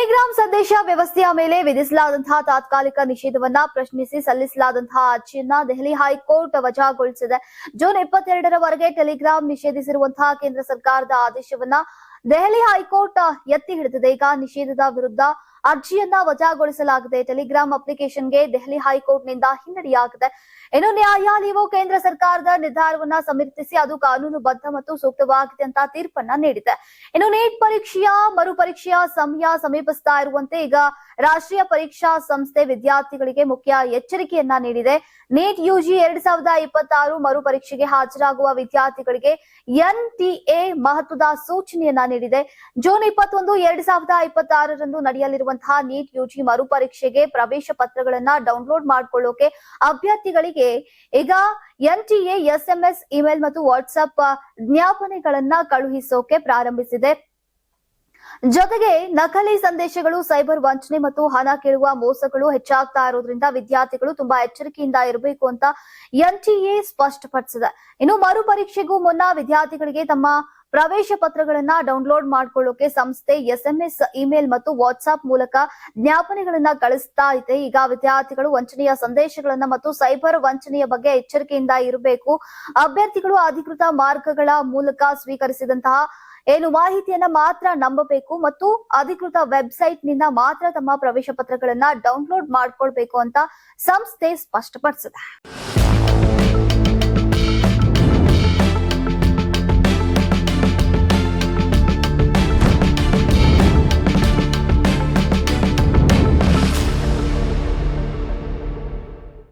Telegram ಸಂದೇಶ ವ್ಯವಸ್ಥೆಯ ಮೇಲೆ ವಿಧಿಸಲಾದಂತಹ ತಾತ್ಕಾಲಿಕ ನಿಷೇಧವನ್ನ ಪ್ರಶ್ನಿಸಿ ಸಲ್ಲಿಸಲಾದಂತಹ ಅರ್ಜಿಯನ್ನ ದೆಹಲಿ ಹೈಕೋರ್ಟ್ ವಜಾಗೊಳಿಸಿದೆ. ಜೂನ್ 22ರವರೆಗೆ ಟೆಲಿಗ್ರಾಮ್ ನಿಷೇಧಿಸಿರುವಂತಹ ಕೇಂದ್ರ ಸರ್ಕಾರದ ಆದೇಶವನ್ನ ದೆಹಲಿ ಹೈಕೋರ್ಟ್ ಎತ್ತಿ ಹಿಡಿದಿದೆ. ಈಗ ನಿಷೇಧದ ವಿರುದ್ಧ ಅರ್ಜಿಯನ್ನ ವಜಾಗೊಳಿಸಲಾಗಿದೆ. ಟೆಲಿಗ್ರಾಮ್ ಅಪ್ಲಿಕೇಶನ್ಗೆ ದೆಹಲಿ ಹೈಕೋರ್ಟ್ ನಿಂದ ಹಿನ್ನಡೆಯಾಗಿದೆ. ಇನ್ನು ನ್ಯಾಯಾಲಯವು ಕೇಂದ್ರ ಸರ್ಕಾರದ ನಿರ್ಧಾರವನ್ನ ಸಮರ್ಥಿಸಿ ಅದು ಕಾನೂನುಬದ್ಧ ಮತ್ತು ಸೂಕ್ತವಾಗಿದೆ ಅಂತ ತೀರ್ಪನ್ನ ನೀಡಿದೆ. ಇನ್ನು ನೀಟ್ ಪರೀಕ್ಷೆಯ ಮರುಪರೀಕ್ಷೆಯ ಸಮಯ ಸಮೀಪಿಸ್ತಾ ಇರುವಂತೆ ಈಗ ರಾಷ್ಟ್ರೀಯ ಪರೀಕ್ಷಾ ಸಂಸ್ಥೆ ವಿದ್ಯಾರ್ಥಿಗಳಿಗೆ ಮುಖ್ಯ ಎಚ್ಚರಿಕೆಯನ್ನ ನೀಡಿದೆ. ನೀಟ್ ಯುಜಿ 2026 ಮರುಪರೀಕ್ಷೆಗೆ ಹಾಜರಾಗುವ ವಿದ್ಯಾರ್ಥಿಗಳಿಗೆ ಎನ್ಟಿಎ ಮಹತ್ವದ ಸೂಚನೆಯನ್ನ ನೀಡಿದೆ. ಜೂನ್ 21, 2026ರಂದು ನಡೆಯಲಿರುವಂತಹ ನೀಟ್ ಯುಜಿ ಮರುಪರೀಕ್ಷೆಗೆ ಪ್ರವೇಶ ಪತ್ರಗಳನ್ನ ಡೌನ್ಲೋಡ್ ಮಾಡಿಕೊಳ್ಳೋಕೆ ಅಭ್ಯರ್ಥಿಗಳಿಗೆ ಈಗ ಎನ್ಟಿಎ ಎಸ್ಎಂಎಸ್, ಇಮೇಲ್ ಮತ್ತು ವಾಟ್ಸ್ಆಪ್ ಜ್ಞಾಪನೆಗಳನ್ನ ಕಳುಹಿಸೋಕೆ ಪ್ರಾರಂಭಿಸಿದೆ. ಜೊತೆಗೆ ನಕಲಿ ಸಂದೇಶಗಳು, ಸೈಬರ್ ವಂಚನೆ ಮತ್ತು ಹಣ ಕೇಳುವ ಮೋಸಗಳು ಹೆಚ್ಚಾಗ್ತಾ ಇರೋದ್ರಿಂದ ವಿದ್ಯಾರ್ಥಿಗಳು ತುಂಬಾ ಎಚ್ಚರಿಕೆಯಿಂದ ಇರಬೇಕು ಅಂತ ಎನ್ಟಿಎ ಸ್ಪಷ್ಟಪಡಿಸಿದೆ. ಇನ್ನು ಮರುಪರೀಕ್ಷೆಗೂ ಮುನ್ನ ವಿದ್ಯಾರ್ಥಿಗಳಿಗೆ ತಮ್ಮ ಪ್ರವೇಶ ಪತ್ರಗಳನ್ನ ಡೌನ್ಲೋಡ್ ಮಾಡಿಕೊಳ್ಳೋಕೆ ಸಂಸ್ಥೆ ಎಸ್ಎಂಎಸ್, ಇಮೇಲ್ ಮತ್ತು ವಾಟ್ಸ್ಆಪ್ ಮೂಲಕ ಜ್ಞಾಪನೆಗಳನ್ನ ಕಳಿಸ್ತಾ ಇದೆ. ಈಗ ವಿದ್ಯಾರ್ಥಿಗಳು ವಂಚನೆಯ ಸಂದೇಶಗಳನ್ನ ಮತ್ತು ಸೈಬರ್ ವಂಚನೆಯ ಬಗ್ಗೆ ಎಚ್ಚರಿಕೆಯಿಂದ ಇರಬೇಕು. ಅಭ್ಯರ್ಥಿಗಳು ಅಧಿಕೃತ ಮಾರ್ಗಗಳ ಮೂಲಕ ಸ್ವೀಕರಿಸಿದಂತಹ ಮಾಹಿತಿಯನ್ನ ಮಾತ್ರ ನಂಬಬೇಕು ಮತ್ತು ಅಧಿಕೃತ ವೆಬ್ಸೈಟ್ ನಿಂದ ಮಾತ್ರ ತಮ್ಮ ಪ್ರವೇಶ ಪತ್ರಗಳನ್ನ ಡೌನ್ಲೋಡ್ ಮಾಡ್ಕೊಳ್ಬೇಕು ಅಂತ ಸಂಸ್ಥೆ ಸ್ಪಷ್ಟಪಡಿಸಿದೆ.